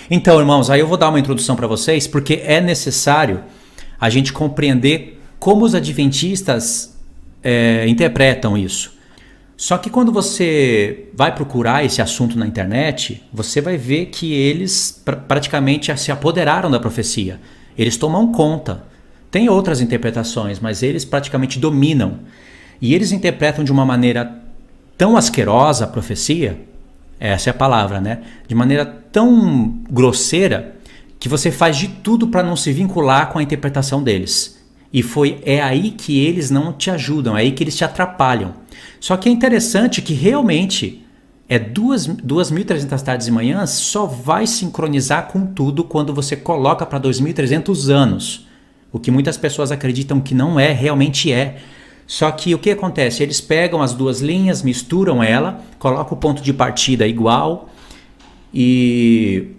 Então, irmãos, aí eu vou dar uma introdução para vocês, porque é necessário a gente compreender como os adventistas interpretam isso. Só que quando você vai procurar esse assunto na internet, você vai ver que eles praticamente se apoderaram da profecia. Eles tomam conta. Tem outras interpretações, mas eles praticamente dominam. E eles interpretam de uma maneira tão asquerosa a profecia, essa é a palavra, né? De maneira tão grosseira, que você faz de tudo para não se vincular com a interpretação deles. E é aí que eles não te ajudam, é aí que eles te atrapalham. Só que é interessante que realmente 2.300 tardes e manhãs só vai sincronizar com tudo quando você coloca para 2.300 anos. O que muitas pessoas acreditam que não é, realmente é. Só que o que acontece? Eles pegam as duas linhas, misturam ela, colocam o ponto de partida igual e...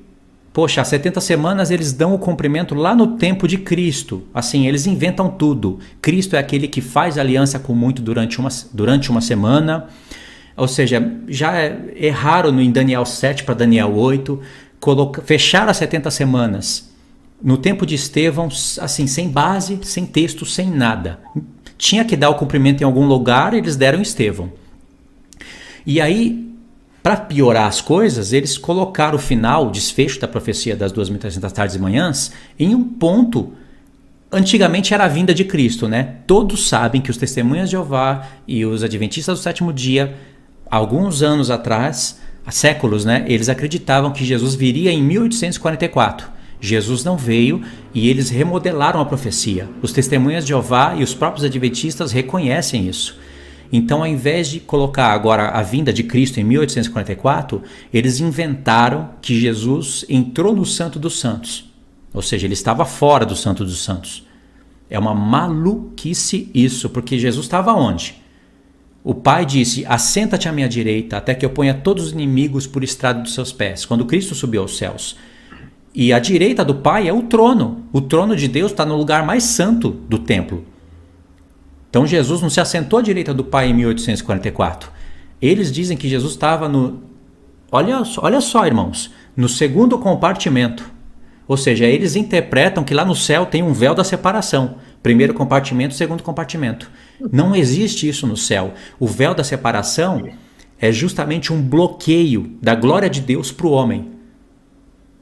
Poxa, as 70 semanas eles dão o cumprimento lá no tempo de Cristo. Assim, eles inventam tudo. Cristo é aquele que faz aliança com muito durante uma semana. Ou seja, já é raro em Daniel 7 para Daniel 8 fechar as 70 semanas. No tempo de Estevão, assim, sem base, sem texto, sem nada. Tinha que dar o cumprimento em algum lugar, eles deram Estevão. E aí... Para piorar as coisas, eles colocaram o final, o desfecho da profecia das 2.300 tardes e manhãs, em um ponto, antigamente era a vinda de Cristo, né? Todos sabem que os testemunhas de Jeová e os adventistas do sétimo dia, alguns anos atrás, há séculos, né? Eles acreditavam que Jesus viria em 1844. Jesus não veio e eles remodelaram a profecia. Os testemunhas de Jeová e os próprios adventistas reconhecem isso. Então, ao invés de colocar agora a vinda de Cristo em 1844, eles inventaram que Jesus entrou no Santo dos Santos. Ou seja, ele estava fora do Santo dos Santos. É uma maluquice isso, porque Jesus estava onde? O Pai disse, assenta-te à minha direita, até que eu ponha todos os inimigos por estrado dos seus pés. Quando Cristo subiu aos céus. E a direita do Pai é o trono. O trono de Deus está no lugar mais santo do templo. Então Jesus não se assentou à direita do Pai em 1844. Eles dizem que Jesus estava no... Olha só, irmãos. No segundo compartimento. Ou seja, eles interpretam que lá no céu tem um véu da separação. Primeiro compartimento, segundo compartimento. Não existe isso no céu. O véu da separação é justamente um bloqueio da glória de Deus para o homem.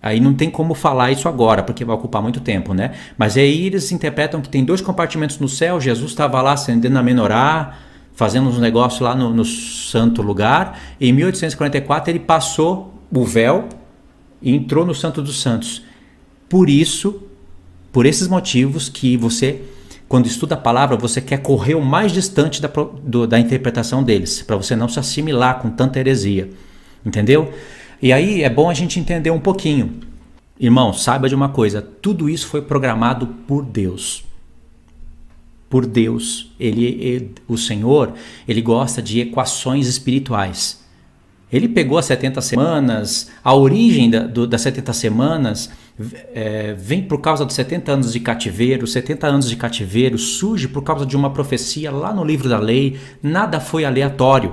Aí não tem como falar isso agora, porque vai ocupar muito tempo, né? Mas aí eles interpretam que tem 2 compartimentos no céu, Jesus estava lá acendendo a menorá, fazendo uns negócios lá no santo lugar, e em 1844 ele passou o véu e entrou no Santo dos Santos. Por isso, por esses motivos que você, quando estuda a palavra, você quer correr o mais distante da interpretação deles, para você não se assimilar com tanta heresia, entendeu? E aí é bom a gente entender um pouquinho. Irmão, saiba de uma coisa, tudo isso foi programado por Deus. Por Deus. O Senhor, ele gosta de equações espirituais. Ele pegou as 70 semanas, a origem das 70 semanas vem por causa dos 70 anos de cativeiro. 70 anos de cativeiro surge por causa de uma profecia lá no livro da lei. Nada foi aleatório.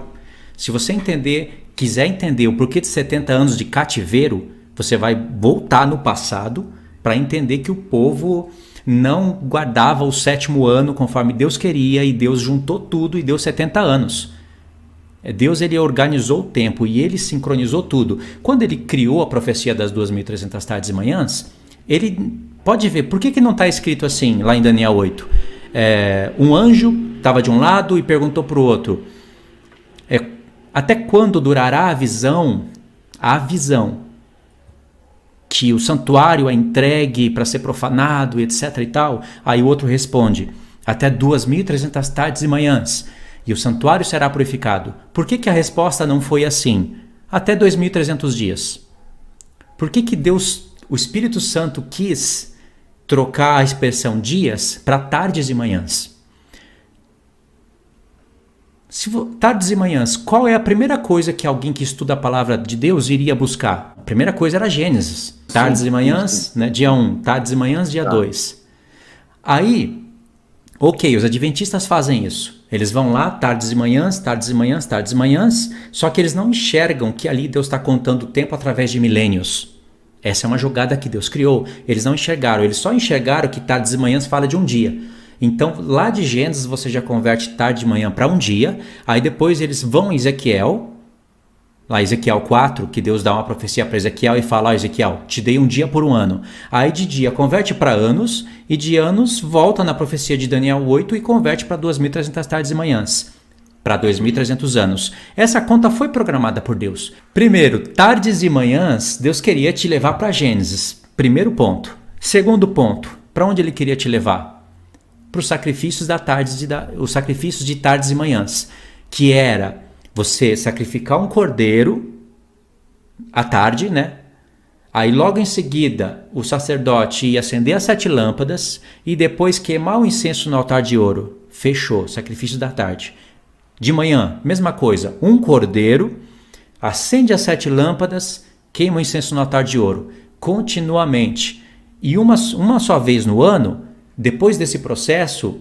Se você quiser entender o porquê de 70 anos de cativeiro, você vai voltar no passado para entender que o povo não guardava o 7º ano conforme Deus queria e Deus juntou tudo e deu 70 anos. Deus ele organizou o tempo e ele sincronizou tudo. Quando ele criou a profecia das 2.300 tardes e manhãs, ele pode ver, por que não está escrito assim lá em Daniel 8? Um anjo estava de um lado e perguntou para o outro, até quando durará a visão que o santuário é entregue para ser profanado, etc e tal? Aí o outro responde, até 2.300 tardes e manhãs, e o santuário será purificado. Por que a resposta não foi assim? Até 2.300 dias. Por que Deus, o Espírito Santo, quis trocar a expressão dias para tardes e manhãs? Tardes e manhãs, qual é a primeira coisa que alguém que estuda a palavra de Deus iria buscar? A primeira coisa era Gênesis. Tardes e manhãs, né? Dia 1, tardes e manhãs, dia 2. Aí, ok, os adventistas fazem isso. Eles vão lá, tardes e manhãs, tardes e manhãs, só que eles não enxergam que ali Deus está contando o tempo através de milênios. Essa é uma jogada que Deus criou. Eles não enxergaram, eles só enxergaram que tardes e manhãs fala de um dia. Então, lá de Gênesis, você já converte tarde e manhã para um dia. Aí depois eles vão em Ezequiel, lá Ezequiel 4, que Deus dá uma profecia para Ezequiel e fala: Ezequiel, te dei um dia por um ano. Aí de dia converte para anos, e de anos volta na profecia de Daniel 8 e converte para 2.300 tardes e manhãs. Para 2.300 anos. Essa conta foi programada por Deus. Primeiro, tardes e manhãs, Deus queria te levar para Gênesis. Primeiro ponto. Segundo ponto, para onde ele queria te levar? Para os sacrifícios os sacrifícios de tardes e manhãs, que era você sacrificar um cordeiro à tarde, né? Aí logo em seguida o sacerdote ia acender as 7 lâmpadas e depois queimar o incenso no altar de ouro. Fechou, sacrifício da tarde. De manhã, mesma coisa, um cordeiro, acende as 7 lâmpadas, queima o incenso no altar de ouro, continuamente. E uma só vez no ano, depois desse processo,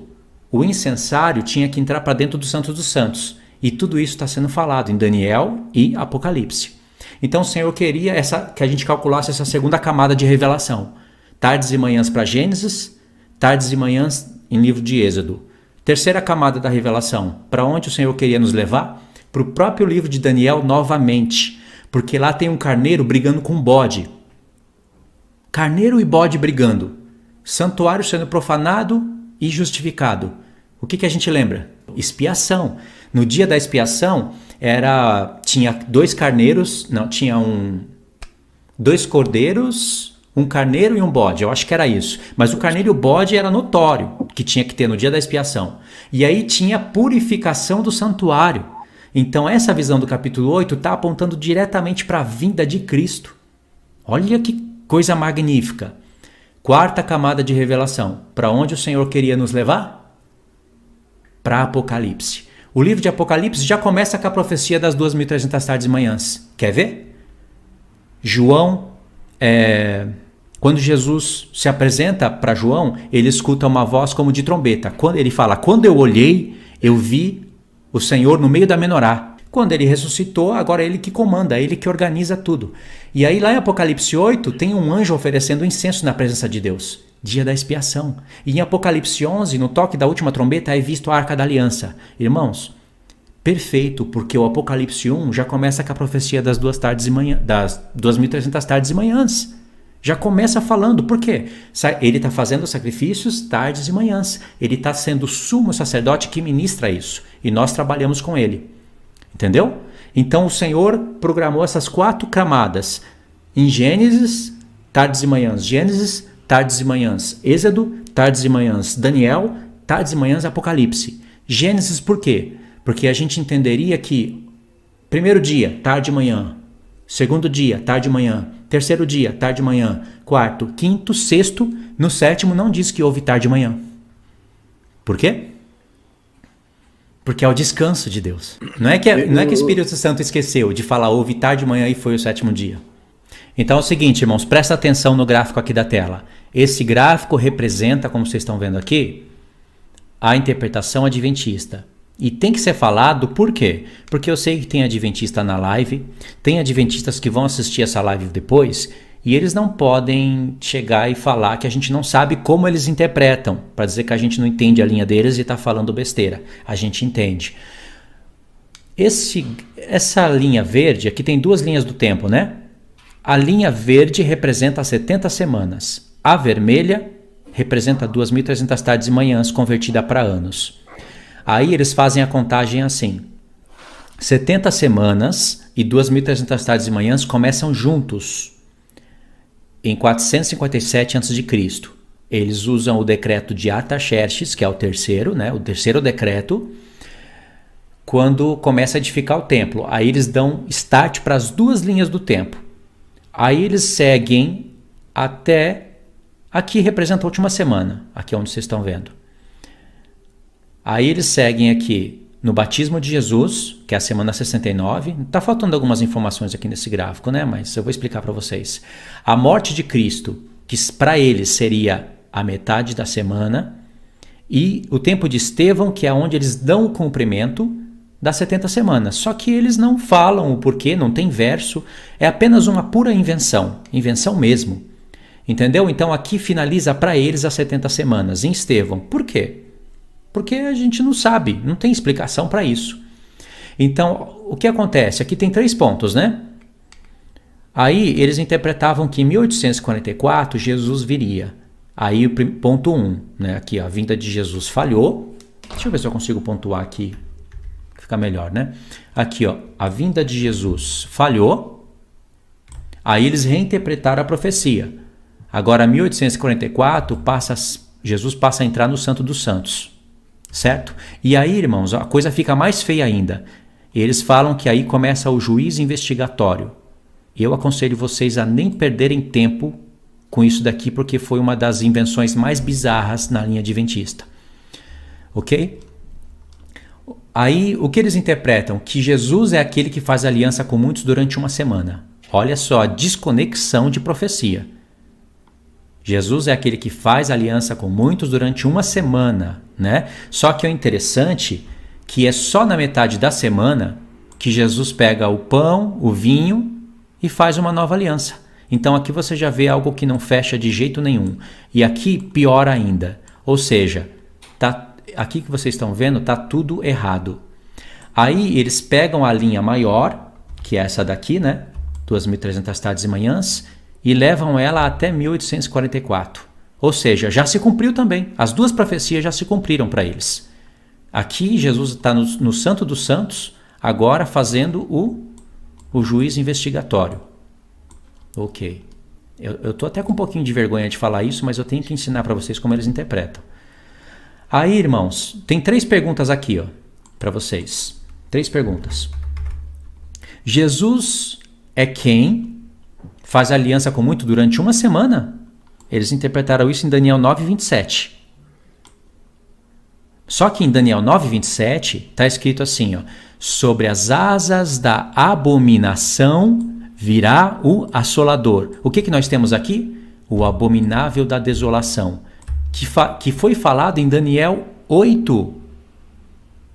o incensário tinha que entrar para dentro do Santo dos Santos. E tudo isso está sendo falado em Daniel e Apocalipse. Então o Senhor queria que a gente calculasse essa segunda camada de revelação. Tardes e manhãs para Gênesis, tardes e manhãs em livro de Êxodo. Terceira camada da revelação, para onde o Senhor queria nos levar? Para o próprio livro de Daniel novamente, porque lá tem um carneiro brigando com um bode. Carneiro e bode brigando. Santuário sendo profanado e justificado. O que a gente lembra? Expiação. No dia da expiação, tinha 2 carneiros, não, tinha 2 cordeiros, um carneiro e um bode, eu acho que era isso. Mas o carneiro e o bode era notório, que tinha que ter no dia da expiação. E aí tinha a purificação do santuário. Então essa visão do capítulo 8 está apontando diretamente para a vinda de Cristo. Olha que coisa magnífica. Quarta camada de revelação. Para onde o Senhor queria nos levar? Para Apocalipse. O livro de Apocalipse já começa com a profecia das 2.300 tardes e manhãs. Quer ver? João, quando Jesus se apresenta para João, ele escuta uma voz como de trombeta. Quando ele fala: quando eu olhei, eu vi o Senhor no meio da menorá. Quando ele ressuscitou, agora é ele que comanda, é ele que organiza tudo. E aí lá em Apocalipse 8 tem um anjo oferecendo incenso na presença de Deus. Dia da expiação. E em Apocalipse 11, no toque da última trombeta, é visto a Arca da Aliança. Irmãos, perfeito, porque o Apocalipse 1 já começa com a profecia das 2.300 tardes e manhãs. Já começa falando. Por quê? Ele está fazendo sacrifícios tardes e manhãs. Ele está sendo o sumo sacerdote que ministra isso. E nós trabalhamos com ele. Entendeu? Então o Senhor programou essas 4 camadas. Em Gênesis, tardes e manhãs. Gênesis, tardes e manhãs. Êxodo, tardes e manhãs. Daniel, tardes e manhãs. Apocalipse. Gênesis por quê? Porque a gente entenderia que primeiro dia, tarde e manhã. Segundo dia, tarde e manhã. Terceiro dia, tarde e manhã. Quarto, quinto, sexto. No sétimo não diz que houve tarde e manhã. Por quê? Porque é o descanso de Deus. Não é que o Espírito Santo esqueceu de falar houve tarde e manhã e foi o 7º dia. Então é o seguinte, irmãos, presta atenção no gráfico aqui da tela. Esse gráfico representa, como vocês estão vendo aqui, a interpretação adventista. E tem que ser falado por quê? Porque eu sei que tem adventista na live, tem adventistas que vão assistir essa live depois, e eles não podem chegar e falar que a gente não sabe como eles interpretam, para dizer que a gente não entende a linha deles e está falando besteira. A gente entende. Essa linha verde, aqui tem 2 linhas do tempo, né? A linha verde representa as 70 semanas. A vermelha representa 2.300 tardes e manhãs convertida para anos. Aí eles fazem a contagem assim. 70 semanas e 2.300 tardes e manhãs começam juntos. Em 457 a.C., eles usam o decreto de Artaxerxes, que é o terceiro, né? O terceiro decreto, quando começa a edificar o templo. Aí eles dão start para as 2 linhas do tempo. Aí eles seguem até... Aqui representa a última semana, aqui é onde vocês estão vendo. Aí eles seguem aqui no batismo de Jesus, que é a semana 69. Está faltando algumas informações aqui nesse gráfico, né? Mas eu vou explicar para vocês. A morte de Cristo, que para eles seria a metade da semana. E o tempo de Estevão, que é onde eles dão o cumprimento das 70 semanas. Só que eles não falam o porquê, não tem verso, é apenas uma pura invenção mesmo. Entendeu? Então aqui finaliza para eles as 70 semanas em Estevão. Por quê? Porque a gente não sabe, não tem explicação para isso. Então, o que acontece? Aqui tem 3 pontos, né? Aí eles interpretavam que em 1844 Jesus viria. Aí o ponto 1, né? Aqui a vinda de Jesus falhou. Deixa eu ver se eu consigo pontuar aqui. Fica melhor, né? Aqui, ó, a vinda de Jesus falhou. Aí eles reinterpretaram a profecia. Agora, 1844, Jesus passa a entrar no Santo dos Santos. Certo? E aí, irmãos, a coisa fica mais feia ainda. Eles falam que aí começa o juízo investigatório. Eu aconselho vocês a nem perderem tempo com isso daqui, porque foi uma das invenções mais bizarras na linha adventista. Ok? Aí, o que eles interpretam? Que Jesus é aquele que faz aliança com muitos durante uma semana. Olha só a desconexão de profecia. Jesus é aquele que faz aliança com muitos durante uma semana, né? Só que o interessante é que é só na metade da semana que Jesus pega o pão, o vinho e faz uma nova aliança. Então aqui você já vê algo que não fecha de jeito nenhum. E aqui pior ainda. Ou seja, aqui que vocês estão vendo está tudo errado. Aí eles pegam a linha maior, que é essa daqui, né? 2.300 tardes e manhãs, e levam ela até 1844. Ou seja, já se cumpriu também. As 2 profecias já se cumpriram para eles. Aqui Jesus está no Santo dos Santos, agora fazendo o juízo investigatório. Ok. Eu estou até com um pouquinho de vergonha de falar isso, mas eu tenho que ensinar para vocês como eles interpretam. Aí, irmãos, tem 3 perguntas aqui, ó, para vocês. 3 perguntas. Jesus é quem faz aliança com muito durante uma semana? Eles interpretaram isso em Daniel 9:27. Só que em Daniel 9:27 está escrito assim, ó, sobre as asas da abominação virá o assolador. O que nós temos aqui? O abominável da desolação, que foi falado em Daniel 8.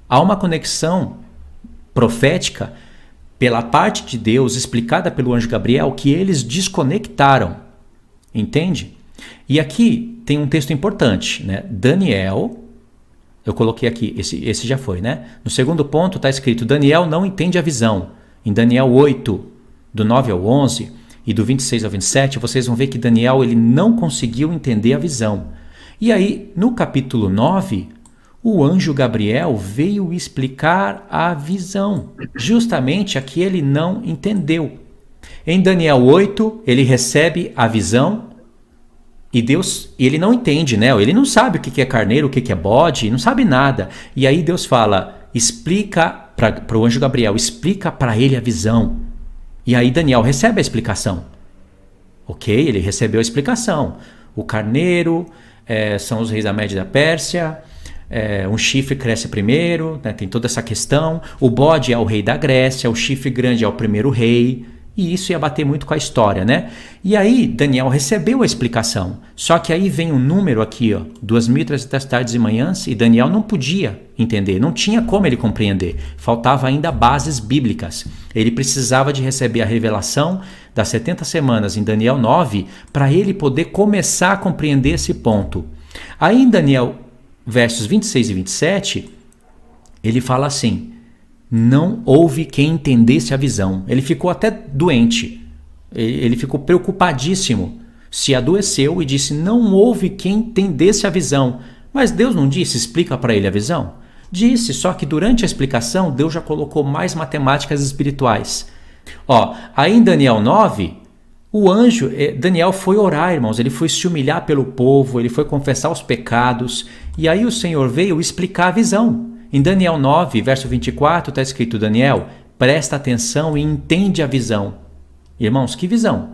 Há uma conexão profética pela parte de Deus, explicada pelo anjo Gabriel, que eles desconectaram. Entende? E aqui tem um texto importante, né? Daniel, eu coloquei aqui, esse já foi, né? No segundo ponto está escrito, Daniel não entende a visão. Em Daniel 8, do 9 ao 11 e do 26 ao 27, vocês vão ver que Daniel ele não conseguiu entender a visão. E aí, no capítulo 9, o anjo Gabriel veio explicar a visão, justamente a que ele não entendeu. Em Daniel 8, ele recebe a visão e Deus, ele não entende, né? Ele não sabe o que é carneiro, o que é bode, não sabe nada. E aí Deus fala, explica para o anjo Gabriel, explica para ele a visão. E aí Daniel recebe a explicação. Ok, ele recebeu a explicação. O carneiro são os reis da Média e da Pérsia, um chifre cresce primeiro, né? Tem toda essa questão. O bode é o rei da Grécia, o chifre grande é o primeiro rei. E isso ia bater muito com a história, né? E aí Daniel recebeu a explicação. Só que aí vem um número aqui, ó, 2.300 tardes e manhãs, e Daniel não podia entender, não tinha como ele compreender. Faltava ainda bases bíblicas. Ele precisava de receber a revelação das 70 semanas em Daniel 9 para ele poder começar a compreender esse ponto. Aí em Daniel, versos 26 e 27, ele fala assim, não houve quem entendesse a visão. Ele ficou até doente. Ele ficou preocupadíssimo. Se adoeceu e disse, não houve quem entendesse a visão. Mas Deus não disse, explica para ele a visão? Disse, só que durante a explicação, Deus já colocou mais matemáticas espirituais. Ó, aí em Daniel 9, o anjo, Daniel foi orar, irmãos. Ele foi se humilhar pelo povo, ele foi confessar os pecados. E aí o Senhor veio explicar a visão. Em Daniel 9, verso 24, está escrito, Daniel, presta atenção e entende a visão. Irmãos, que visão?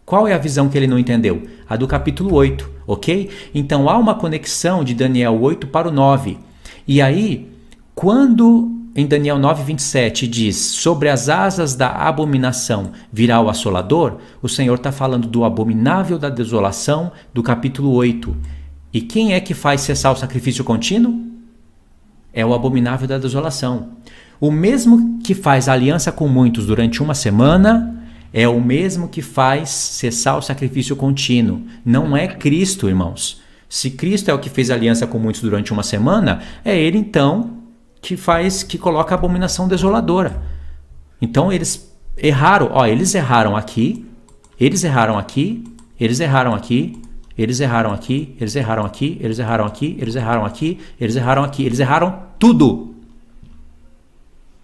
Qual é a visão que ele não entendeu? A do capítulo 8, ok? Então há uma conexão de Daniel 8 para o 9. E aí, quando em Daniel 9, 27 diz, sobre as asas da abominação virá o assolador, o Senhor está falando do abominável da desolação do capítulo 8. E quem é que faz cessar o sacrifício contínuo? É o abominável da desolação. O mesmo que faz aliança com muitos durante uma semana é o mesmo que faz cessar o sacrifício contínuo. Não é Cristo, irmãos. Se Cristo é o que fez aliança com muitos durante uma semana, é Ele então que coloca a abominação desoladora. Então eles erraram. Eles erraram aqui, eles erraram aqui, eles erraram aqui, eles erraram aqui, eles erraram aqui, eles erraram aqui, eles erraram aqui, eles erraram aqui, eles erraram tudo.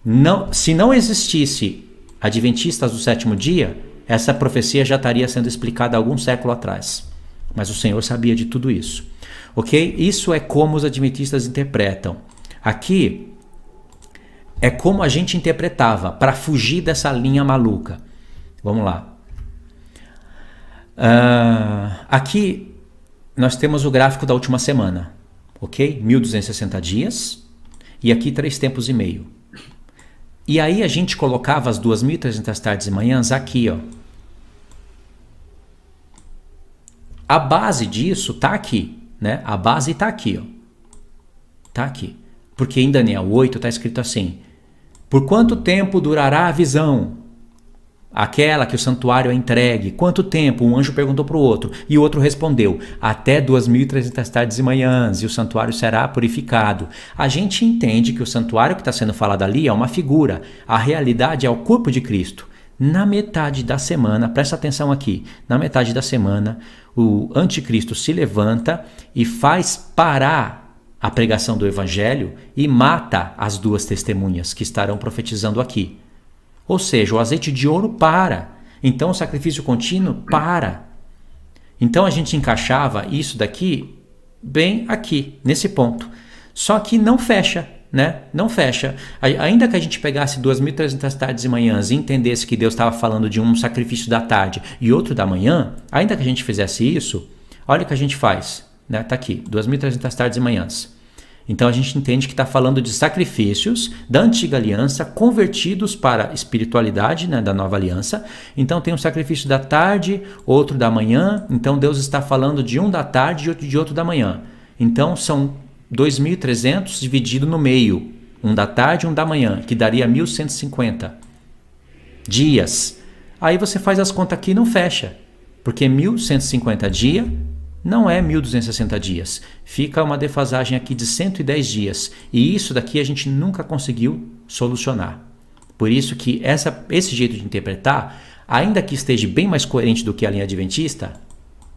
Não, se não existisse adventistas do sétimo dia, essa profecia já estaria sendo explicada há algum século atrás. Mas o Senhor sabia de tudo isso. Ok? Isso é como os adventistas interpretam. Aqui é como a gente interpretava para fugir dessa linha maluca. Vamos lá. Aqui nós temos o gráfico da última semana. Ok? 1260 dias. E aqui 3 tempos e meio. E aí a gente colocava as 2.300 tardes e manhãs aqui, ó. A base disso tá aqui, né? A base tá aqui, ó. Tá aqui. Porque em Daniel 8 tá escrito assim: por quanto tempo durará a visão? Aquela que o santuário é entregue. Quanto tempo? Um anjo perguntou para o outro. E o outro respondeu: até 2.300 tardes e manhãs, e o santuário será purificado. A gente entende que o santuário que está sendo falado ali é uma figura. A realidade é o corpo de Cristo. Na metade da semana, presta atenção aqui, na metade da semana, o anticristo se levanta e faz parar a pregação do evangelho e mata as 2 testemunhas que estarão profetizando aqui. Ou seja, o azeite de ouro para. Então o sacrifício contínuo para. Então a gente encaixava isso daqui bem aqui, nesse ponto. Só que não fecha, né? Não fecha. Ainda que a gente pegasse 2.300 tardes e manhãs e entendesse que Deus estava falando de um sacrifício da tarde e outro da manhã, ainda que a gente fizesse isso, olha o que a gente faz, né? Tá aqui, 2.300 tardes e manhãs. Então a gente entende que está falando de sacrifícios da antiga aliança convertidos para a espiritualidade, né, da nova aliança. Então tem um sacrifício da tarde, outro da manhã. Então Deus está falando de um da tarde e de outro da manhã. Então são 2.300 dividido no meio. Um da tarde e um da manhã, que daria 1.150 dias. Aí você faz as contas aqui e não fecha. Porque 1.150 dias não é 1.260 dias. Fica uma defasagem aqui de 110 dias. E isso daqui a gente nunca conseguiu solucionar. Por isso que esse jeito de interpretar, ainda que esteja bem mais coerente do que a linha adventista,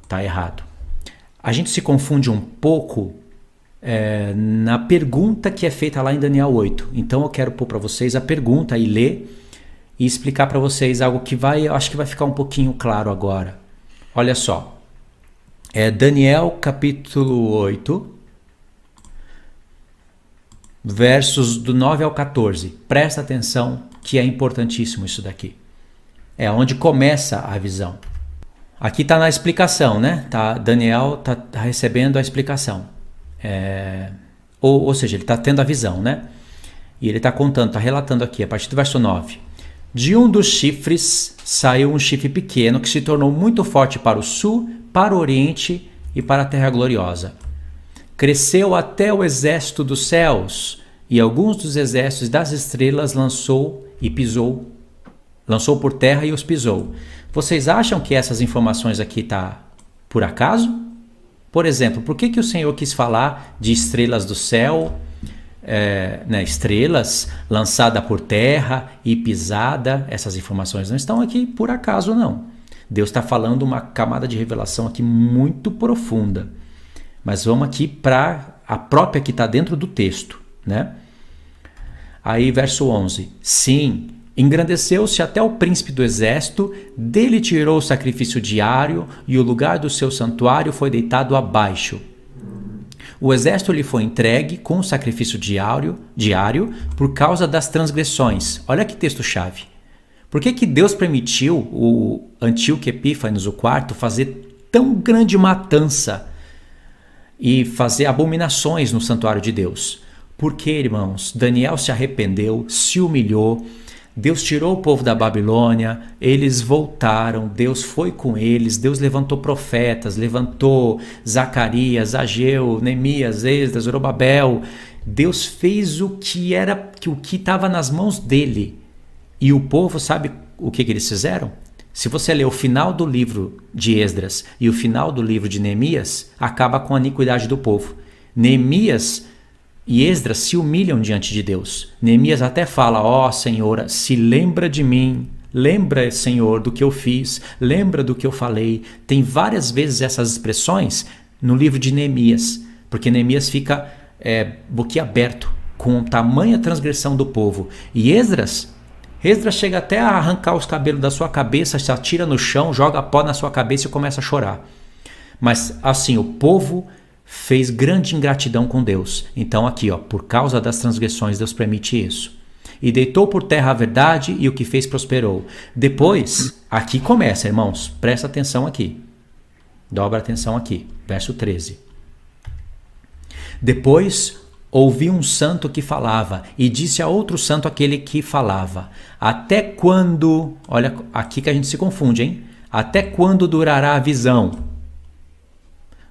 está errado. A gente se confunde um pouco na pergunta que é feita lá em Daniel 8. Então eu quero pôr para vocês a pergunta e ler e explicar para vocês algo que eu acho que vai ficar um pouquinho claro agora. Olha só. Daniel capítulo 8, versos do 9 ao 14. Presta atenção que é importantíssimo isso daqui. É onde começa a visão. Aqui está na explicação, né? Daniel está recebendo a explicação. Ou seja, ele está tendo a visão, né? E ele está contando, está relatando aqui, a partir do verso 9. De um dos chifres saiu um chifre pequeno que se tornou muito forte para o sul, para o oriente e para a terra gloriosa. Cresceu até o exército dos céus, e alguns dos exércitos das estrelas lançou por terra e os pisou. Vocês acham que essas informações aqui tá por acaso? Por exemplo, por que o Senhor quis falar de estrelas do céu, estrelas lançada por terra e pisada? Essas informações não estão aqui por acaso, não. Deus está falando uma camada de revelação aqui muito profunda. Mas vamos aqui para a própria que está dentro do texto, né? Aí verso 11. Sim, engrandeceu-se até o príncipe do exército, dele tirou o sacrifício diário e o lugar do seu santuário foi deitado abaixo. O exército lhe foi entregue com o sacrifício diário por causa das transgressões. Olha que texto-chave. Por que Deus permitiu o Antíoco Epífanes, o quarto, fazer tão grande matança e fazer abominações no santuário de Deus? Porque, irmãos, Daniel se arrependeu, se humilhou, Deus tirou o povo da Babilônia, eles voltaram, Deus foi com eles, Deus levantou profetas, levantou Zacarias, Ageu, Neemias, Esdras, Zorobabel. Deus fez o que estava nas mãos dele. E o povo, sabe o que eles fizeram? Se você ler o final do livro de Esdras e o final do livro de Neemias, acaba com a iniquidade do povo. Neemias e Esdras se humilham diante de Deus. Neemias até fala: ó Senhor, se lembra de mim, lembra, Senhor, do que eu fiz, lembra do que eu falei. Tem várias vezes essas expressões no livro de Neemias, porque Neemias fica boquiaberto com tamanha transgressão do povo. E Esdras chega até a arrancar os cabelos da sua cabeça, se atira no chão, joga pó na sua cabeça e começa a chorar. Mas assim, o povo fez grande ingratidão com Deus. Então aqui, por causa das transgressões, Deus permite isso. E deitou por terra a verdade, e o que fez prosperou. Depois, aqui começa, irmãos, presta atenção aqui. Dobra atenção aqui, verso 13. Depois ouvi um santo que falava, e disse a outro santo aquele que falava: até quando, olha aqui que a gente se confunde, hein? Até quando durará a visão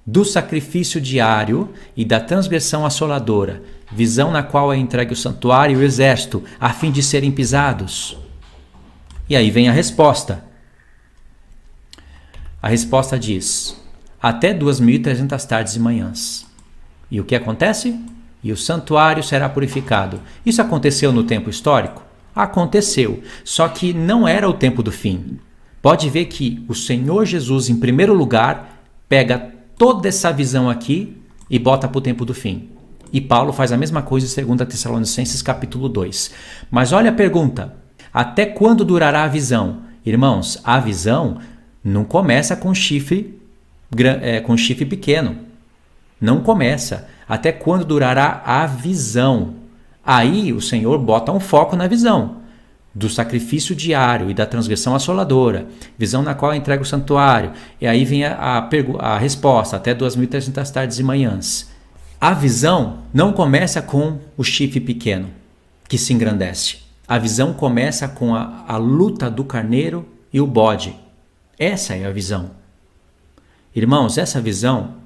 do sacrifício diário e da transgressão assoladora, visão na qual é entregue o santuário e o exército, a fim de serem pisados? E aí vem a resposta. A resposta diz: até 2.300 tardes e manhãs. E o que acontece? E o santuário será purificado. Isso aconteceu no tempo histórico? Aconteceu, só que não era o tempo do fim. Pode ver que o Senhor Jesus, em primeiro lugar, pega toda essa visão aqui e bota para o tempo do fim. E Paulo faz a mesma coisa em 2 Tessalonicenses capítulo 2. Mas olha a pergunta: até quando durará a visão? Irmãos, a visão não começa com chifre pequeno. Não começa. Até quando durará a visão? Aí o Senhor bota um foco na visão do sacrifício diário e da transgressão assoladora, visão na qual entrega o santuário. E aí vem a resposta: até 2.300 tardes e manhãs. A visão não começa com o chifre pequeno que se engrandece. A visão começa com a luta do carneiro e o bode. Essa é a visão. Irmãos, essa visão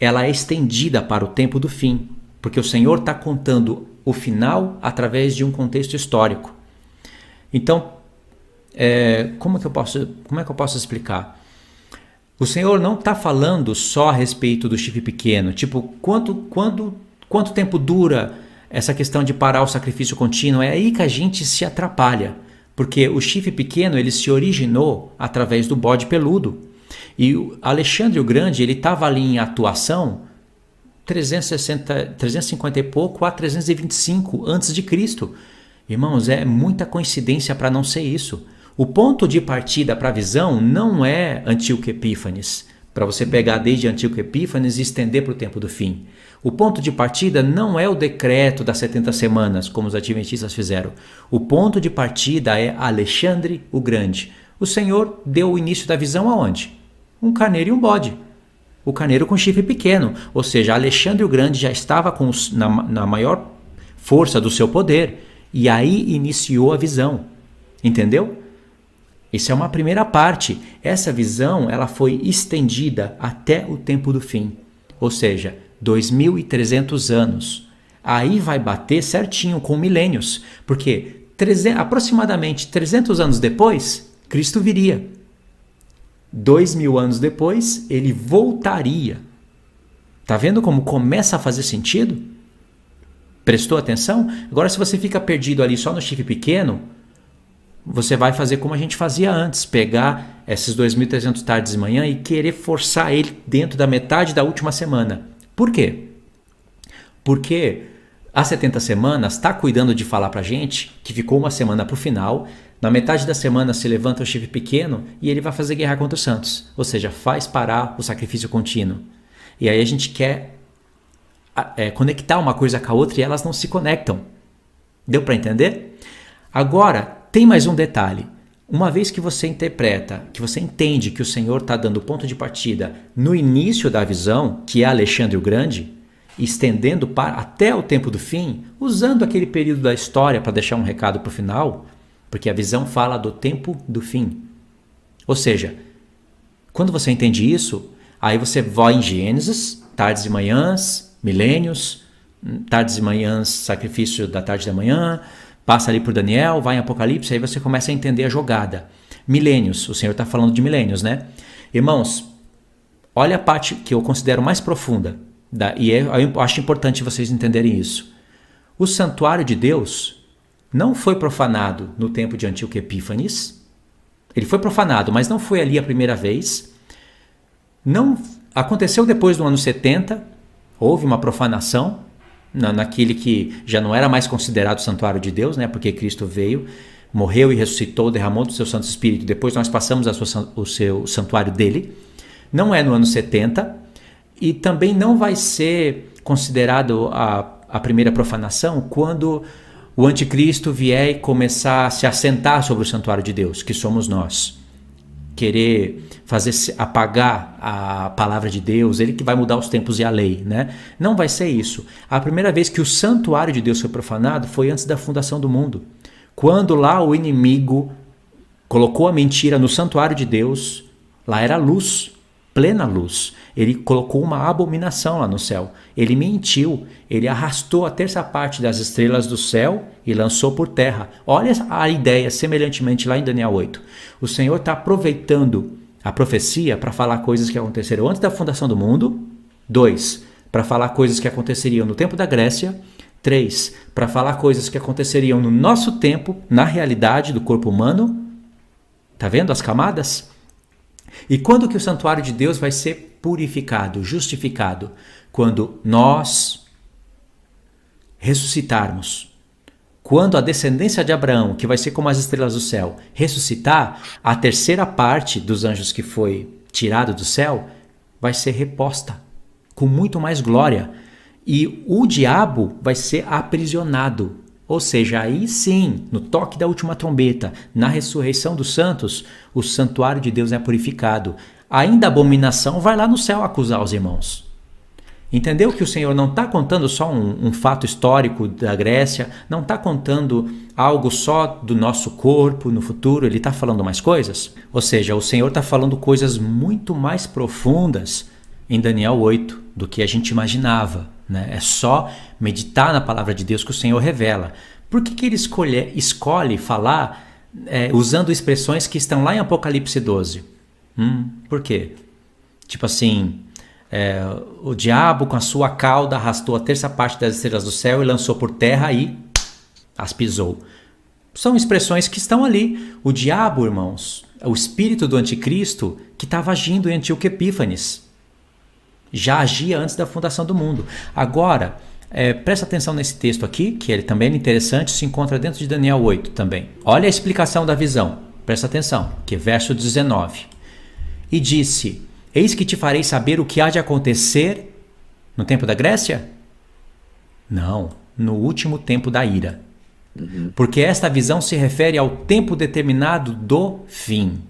ela é estendida para o tempo do fim, porque o Senhor está contando o final através de um contexto histórico. Então, como é que eu posso explicar? O Senhor não está falando só a respeito do chifre pequeno, tipo, quanto tempo dura essa questão de parar o sacrifício contínuo? É aí que a gente se atrapalha, porque o chifre pequeno ele se originou através do bode peludo. E o Alexandre o Grande ele estava ali em atuação 350 e pouco a 325 antes de Cristo. Irmãos, é muita coincidência para não ser isso. O ponto de partida para a visão não é Antíoco Epífanes, para você pegar desde Antíoco Epífanes e estender para o tempo do fim. O ponto de partida não é o decreto das 70 semanas, como os adventistas fizeram. O ponto de partida é Alexandre o Grande. O Senhor deu o início da visão aonde? Um carneiro e um bode. O carneiro com chifre pequeno, ou seja, Alexandre o Grande já estava na maior força do seu poder, e aí iniciou a visão. Entendeu? Isso é uma primeira parte. Essa visão ela foi estendida até o tempo do fim, ou seja, 2.300 anos. Aí vai bater certinho com milênios, porque aproximadamente 300 anos depois, Cristo viria. 2.000 anos depois, ele voltaria. Tá vendo como começa a fazer sentido? Prestou atenção? Agora, se você fica perdido ali só no chifre pequeno, você vai fazer como a gente fazia antes, pegar esses 2.300 tardes de manhã e querer forçar ele dentro da metade da última semana. Por quê? Porque as 70 semanas está cuidando de falar pra gente que ficou uma semana para o final. Na metade da semana se levanta o chifre pequeno e ele vai fazer guerra contra os santos. Ou seja, faz parar o sacrifício contínuo. E aí a gente quer conectar uma coisa com a outra e elas não se conectam. Deu para entender? Agora, tem mais um detalhe. Uma vez que você interpreta, que você entende que o Senhor está dando ponto de partida no início da visão, que é Alexandre o Grande, estendendo até o tempo do fim, usando aquele período da história para deixar um recado para o final, porque a visão fala do tempo do fim. Ou seja, quando você entende isso, aí você vai em Gênesis, tardes e manhãs, milênios, tardes e manhãs, sacrifício da tarde e da manhã, passa ali por Daniel, vai em Apocalipse, aí você começa a entender a jogada. Milênios, o Senhor está falando de milênios, né? Irmãos, olha a parte que eu considero mais profunda, eu acho importante vocês entenderem isso. O santuário de Deus não foi profanado no tempo de Antíoco Epífanes. Ele foi profanado, mas não foi ali a primeira vez. Não aconteceu depois do ano 70, houve uma profanação naquele que já não era mais considerado santuário de Deus, né? Porque Cristo veio, morreu e ressuscitou, derramou do seu Santo Espírito. Depois nós passamos o seu santuário dele. Não é no ano 70 e também não vai ser considerado a primeira profanação quando o anticristo vier e começar a se assentar sobre o santuário de Deus, que somos nós. Querer apagar a palavra de Deus, ele que vai mudar os tempos e a lei, né? Não vai ser isso. A primeira vez que o santuário de Deus foi profanado foi antes da fundação do mundo. Quando lá o inimigo colocou a mentira no santuário de Deus, lá era luz, plena luz. Ele colocou uma abominação lá no céu. Ele mentiu, ele arrastou a terça parte das estrelas do céu e lançou por terra. Olha a ideia, semelhantemente lá em Daniel 8. O Senhor está aproveitando a profecia para falar coisas que aconteceram antes da fundação do mundo. 2, para falar coisas que aconteceriam no tempo da Grécia. 3, para falar coisas que aconteceriam no nosso tempo, na realidade do corpo humano. Tá vendo as camadas? E quando que o santuário de Deus vai ser purificado, justificado? Quando nós ressuscitarmos. Quando a descendência de Abraão, que vai ser como as estrelas do céu, ressuscitar, a terceira parte dos anjos que foi tirado do céu vai ser reposta com muito mais glória. E o diabo vai ser aprisionado. Ou seja, aí sim, no toque da última trombeta, na ressurreição dos santos, o santuário de Deus é purificado. Ainda a abominação vai lá no céu acusar os irmãos. Entendeu que o Senhor não está contando só um fato histórico da Grécia, não está contando algo só do nosso corpo no futuro, ele está falando mais coisas? Ou seja, o Senhor está falando coisas muito mais profundas em Daniel 8 do que a gente imaginava. Né? É só meditar na palavra de Deus que o Senhor revela. Por que ele escolhe falar usando expressões que estão lá em Apocalipse 12? Por quê? Tipo assim, o diabo com a sua cauda arrastou a terça parte das estrelas do céu e lançou por terra e as pisou. São expressões que estão ali. O diabo, irmãos, o espírito do anticristo que estava agindo em Antíoco Epífanes. Já agia antes da fundação do mundo. Agora, presta atenção nesse texto aqui, que ele também é interessante, se encontra dentro de Daniel 8 também. Olha a explicação da visão, presta atenção, que é verso 19. E disse, eis que te farei saber o que há de acontecer no tempo da Grécia? Não, no último tempo da ira. Porque esta visão se refere ao tempo determinado do fim.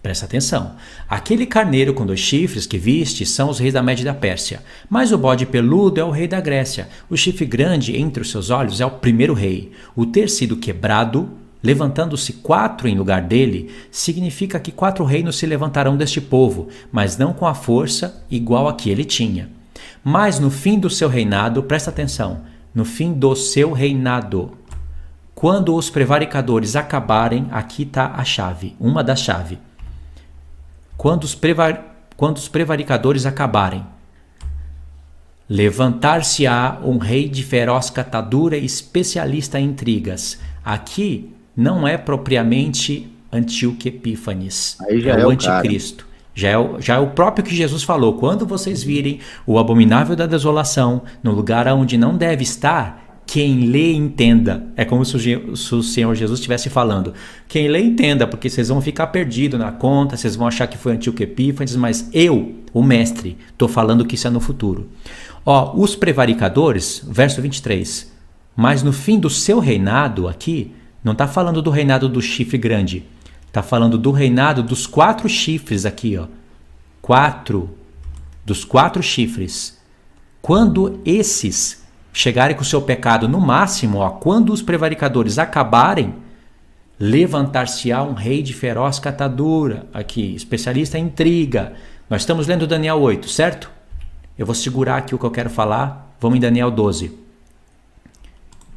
Presta atenção. Aquele carneiro com 2 chifres que viste são os reis da Média e da Pérsia. Mas o bode peludo é o rei da Grécia. O chifre grande entre os seus olhos é o primeiro rei. O ter sido quebrado, levantando-se 4 em lugar dele, significa que 4 reinos se levantarão deste povo, mas não com a força igual a que ele tinha. Mas no fim do seu reinado, presta atenção, no fim do seu reinado, quando os prevaricadores acabarem, aqui está a chave, uma das chaves. Quando os prevaricadores acabarem, levantar-se-á um rei de feroz catadura e especialista em intrigas. Aqui não é propriamente Antíoco Epífanes, Aí já é é o o anticristo. Já é o próprio que Jesus falou. Quando vocês virem o abominável da desolação no lugar onde não deve estar, quem lê entenda. É como se o Senhor Jesus estivesse falando. Quem lê entenda, porque vocês vão ficar perdidos na conta, vocês vão achar que foi Antíoco Epífanes, mas eu, o mestre, estou falando que isso é no futuro. Os prevaricadores, verso 23, mas no fim do seu reinado aqui, não está falando do reinado do chifre grande, está falando do reinado dos 4 chifres aqui, 4 dos 4 chifres. Quando esses chegarem com o seu pecado no máximo, ó, quando os prevaricadores acabarem, levantar-se-á um rei de feroz catadura. Aqui, especialista em intriga. Nós estamos lendo Daniel 8, certo? Eu vou segurar aqui o que eu quero falar. Vamos em Daniel 12.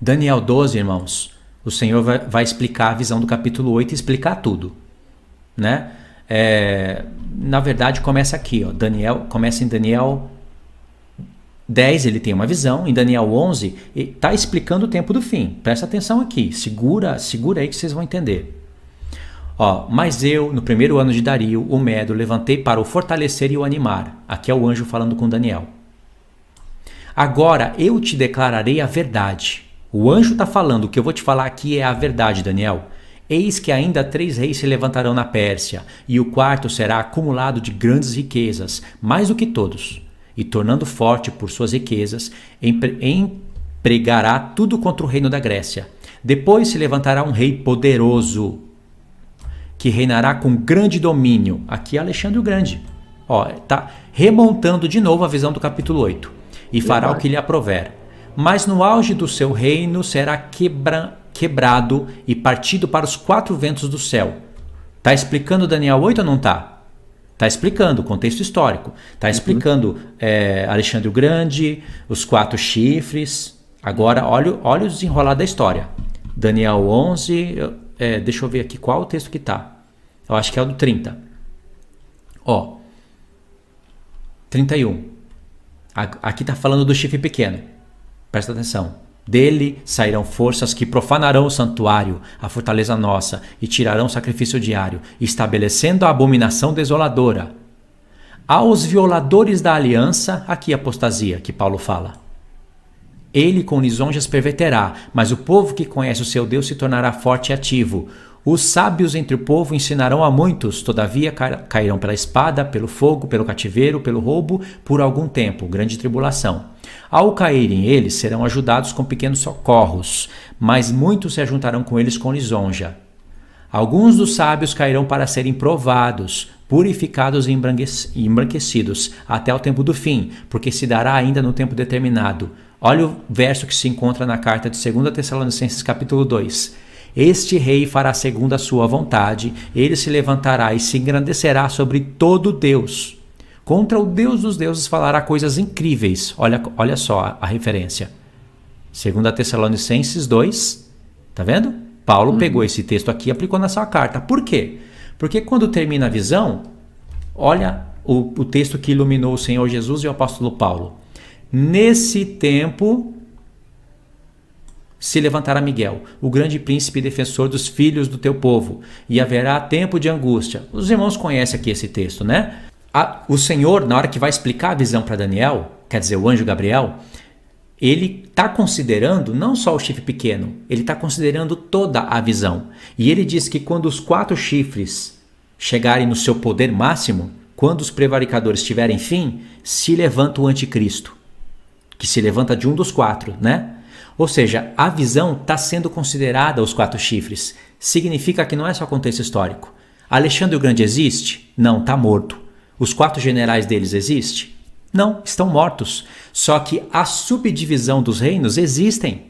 Daniel 12, irmãos, o Senhor vai explicar a visão do capítulo 8 e explicar tudo, né? Na verdade, começa aqui, ó. Começa em Daniel 10, ele tem uma visão. Em Daniel 11, está explicando o tempo do fim. Presta atenção aqui, segura aí que vocês vão entender. Ó, mas eu, no primeiro ano de Dario, o Medo, levantei para o fortalecer e o animar. Aqui é o anjo falando com Daniel. Agora eu te declararei a verdade. O anjo está falando, o que eu vou te falar aqui é a verdade, Daniel. Eis que ainda 3 reis se levantarão na Pérsia, e o quarto será acumulado de grandes riquezas, mais do que todos. E tornando forte por suas riquezas, empregará tudo contra o reino da Grécia. Depois se levantará um rei poderoso, que reinará com grande domínio. Aqui é Alexandre o Grande. Está remontando de novo a visão do capítulo 8. E fará o que lhe aprover. Mas no auge do seu reino será quebrado e partido para os 4 ventos do céu. Está explicando Daniel 8 ou não está? Está explicando o contexto histórico. Está explicando Alexandre o Grande, os 4 chifres. Agora, olha o desenrolar da história. Daniel 11, deixa eu ver aqui qual o texto que está. Eu acho que é o do 30. 31. Aqui está falando do chifre pequeno. Presta atenção. Dele sairão forças que profanarão o santuário, a fortaleza nossa, e tirarão o sacrifício diário, estabelecendo a abominação desoladora. Aos violadores da aliança, aqui a apostasia que Paulo fala. Ele com lisonjas perverterá, mas o povo que conhece o seu Deus se tornará forte e ativo. Os sábios entre o povo ensinarão a muitos, todavia cairão pela espada, pelo fogo, pelo cativeiro, pelo roubo, por algum tempo, grande tribulação. Ao caírem eles, serão ajudados com pequenos socorros, mas muitos se ajuntarão com eles com lisonja. Alguns dos sábios cairão para serem provados, purificados e embranquecidos, até o tempo do fim, porque se dará ainda no tempo determinado. Olha o verso que se encontra na carta de 2 Tessalonicenses capítulo 2. Este rei fará segundo a sua vontade, ele se levantará e se engrandecerá sobre todo Deus. Contra o Deus dos deuses falará coisas incríveis. Olha só a referência. 2 Tessalonicenses 2, tá vendo? Paulo pegou esse texto aqui e aplicou na sua carta. Por quê? Porque quando termina a visão, olha o texto que iluminou o Senhor Jesus e o apóstolo Paulo. Nesse tempo se levantará Miguel, o grande príncipe e defensor dos filhos do teu povo, e haverá tempo de angústia. Os irmãos conhecem aqui esse texto, né? O Senhor, na hora que vai explicar a visão para Daniel, quer dizer, o anjo Gabriel, ele está considerando não só o chifre pequeno, ele está considerando toda a visão. E ele diz que quando os 4 chifres chegarem no seu poder máximo, quando os prevaricadores tiverem fim, se levanta o anticristo, que se levanta de um dos 4, né? Ou seja, a visão está sendo considerada os 4 chifres. Significa que não é só contexto histórico. Alexandre o Grande existe? Não, está morto. Os 4 generais deles existem? Não, estão mortos. Só que a subdivisão dos reinos existem.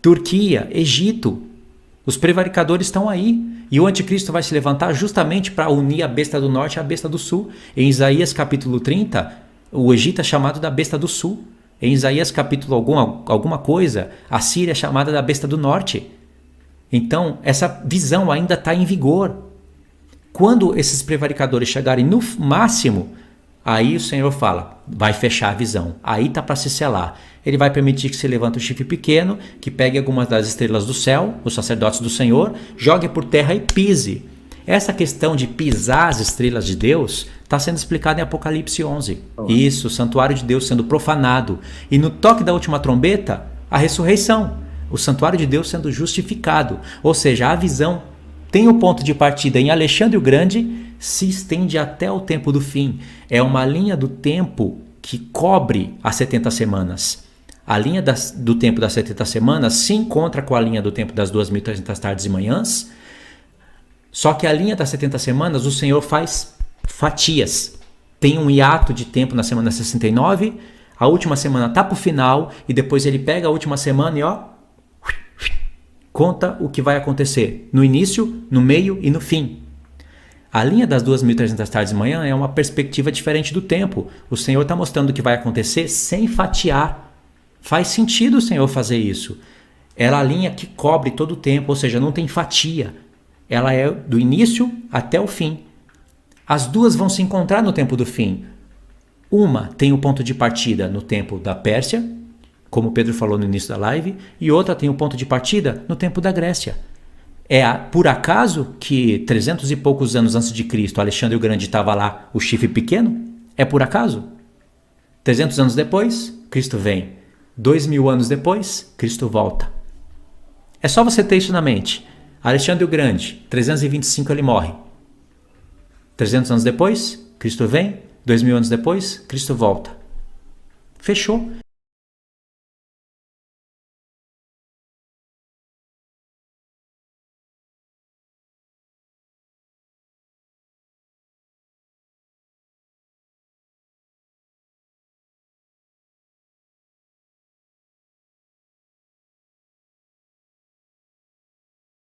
Turquia, Egito, os prevaricadores estão aí. E o anticristo vai se levantar justamente para unir a besta do norte à besta do sul. Em Isaías capítulo 30, o Egito é chamado da besta do sul. Em Isaías capítulo alguma coisa, a Síria é chamada da besta do norte. Então, essa visão ainda está em vigor. Quando esses prevaricadores chegarem no máximo, aí o Senhor fala, vai fechar a visão. Aí está para se selar. Ele vai permitir que se levante o chifre pequeno, que pegue algumas das estrelas do céu, os sacerdotes do Senhor, jogue por terra e pise. Essa questão de pisar as estrelas de Deus está sendo explicada em Apocalipse 11. Isso, o santuário de Deus sendo profanado. E no toque da última trombeta, a ressurreição. O santuário de Deus sendo justificado. Ou seja, a visão tem o ponto de partida em Alexandre o Grande, se estende até o tempo do fim. É uma linha do tempo que cobre as 70 semanas. A linha do tempo das 70 semanas se encontra com a linha do tempo das 2.300 tardes e manhãs. Só que a linha das 70 semanas o Senhor faz fatias. Tem um hiato de tempo na semana 69, A última semana tá pro final e depois ele pega a última semana e conta o que vai acontecer no início, no meio e no fim. A linha das 2.300 tardes de manhã é uma perspectiva diferente do tempo. O Senhor está mostrando o que vai acontecer sem fatiar. Faz sentido o Senhor fazer isso. Ela é a linha que cobre todo o tempo, ou seja, não tem fatia. Ela é do início até o fim. As duas vão se encontrar no tempo do fim. Uma tem o ponto de partida no tempo da Pérsia, como Pedro falou no início da live, e outra tem o ponto de partida no tempo da Grécia. É por acaso que 300 e poucos anos antes de Cristo, Alexandre o Grande estava lá, o chifre pequeno? É por acaso? 300 anos depois, Cristo vem. 2.000 anos depois, Cristo volta. É só você ter isso na mente. Alexandre o Grande, 325 ele morre. 300 anos depois, Cristo vem. 2.000 anos depois, Cristo volta. Fechou.